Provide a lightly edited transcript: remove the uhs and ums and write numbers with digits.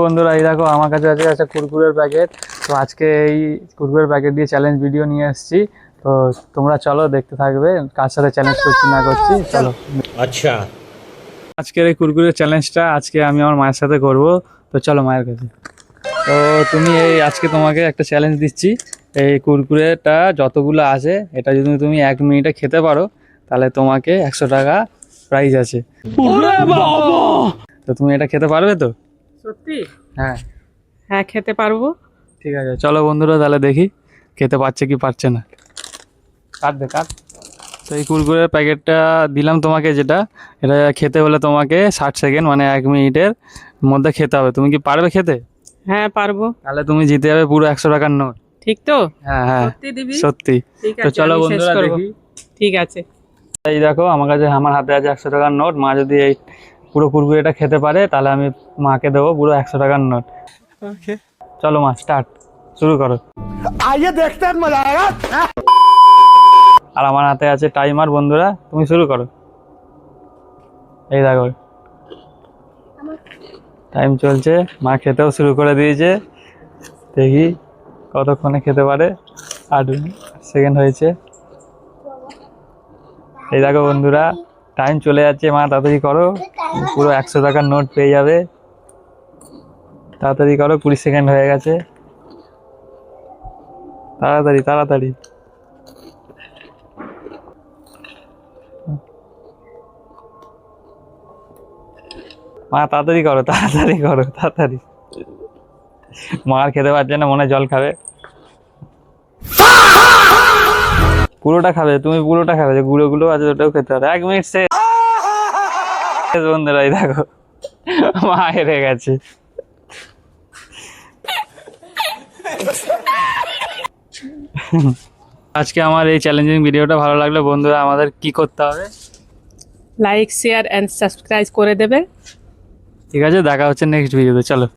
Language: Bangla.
বন্ধুরা এই দেখো আমার কাছে আছে একটা কুরকুরের প্যাকেট। তো আজকে এই কুরকুরের প্যাকেট দিয়ে চ্যালেঞ্জ ভিডিও নিয়ে এসেছি। তো তোমরা চলো দেখতে থাকবে কার সাথে চ্যালেঞ্জ করছি না করছি। চলো আচ্ছা আজকের এই কুরকুরের চ্যালেঞ্জটা আজকে আমি আমার মায়ের সাথে করব। তো চলো মায়ের কাছে। তো তুমি এই আজকে তোমাকে একটা চ্যালেঞ্জ দিচ্ছি, এই কুরকুরেটা যতগুলো আছে এটা যদি তুমি 1 মিনিটে খেতে পারো তাহলে তোমাকে 100 টাকা প্রাইজ আছে। তো তুমি এটা খেতে পারবে তো? সত্যি? হ্যাঁ হ্যাঁ, খেতে পারবো। ঠিক আছে, চলো বন্ধুরা তাহলে দেখি খেতে পারছে কি পারছে না। কাট দে কাট। তো এই কুরকুরের প্যাকেটটা দিলাম তোমাকে, যেটা এটা খেতে হলে তোমাকে 60 সেকেন্ড মানে 1 মিনিটের মধ্যে খেতে হবে। তুমি কি পারবে খেতে? হ্যাঁ, পারবো। তাহলে তুমি জিতে যাবে পুরো 100 টাকার নোট। ঠিক তো? হ্যাঁ হ্যাঁ সত্যি দিবি? সত্যি। ঠিক তো আছে, চলো আমি শেষ বন্ধুরা করবো। দেখি। ঠিক আছে। এই দেখো আমার হাতে আছে 100 টাকার নোট। মা যদি এই পুরো কুরকুরেটা খেতে পারে তাহলে আমি মাকে দেবো পুরো 100 টাকার নোট। ওকে, চলো মা স্টার্ট, শুরু করো। आइए देखते हैं मजा आएगा। আর আমার হাতে আছে টাইমার। বন্ধুরা তুমি শুরু করো। এই দেখো টাইম চলছে, মা খেতেও শুরু করে দিয়েছে। দেখি কতক্ষণে খেতে পারে। 8 সেকেন্ড হয়েছে। এই দেখো বন্ধুরা টাইম চলে যাচ্ছে, মা তাড়াতাড়ি করো, পুরো 100 টাকার নোট পেয়ে যাবে। তাড়াতাড়ি করো, 20 সেকেন্ড হয়ে গেছে। তাড়াতাড়ি তাড়াতাড়ি। মা তাড়াতাড়ি করো তাড়াতাড়ি করো তাড়াতাড়ি। মা আর খেতে পারছে না, মনে হয় জল খাবে। পুরোটা খাবে, তুমি পুরোটা খাবে, যে গুঁড়ো আছে ওটাও খেতে হবে। 1 মিনিট শেষ। বন্ধুরা এই দেখো মা হেরে গেছে। আজকে আমার এই চ্যালেঞ্জিং ভিডিওটা ভালো লাগলে বন্ধুরা আমাদের কি করতে হবে? লাইক, শেয়ার এন্ড সাবস্ক্রাইব করে দেবে। ঠিক আছে, দেখা হচ্ছে নেক্সট ভিডিওতে। চলো।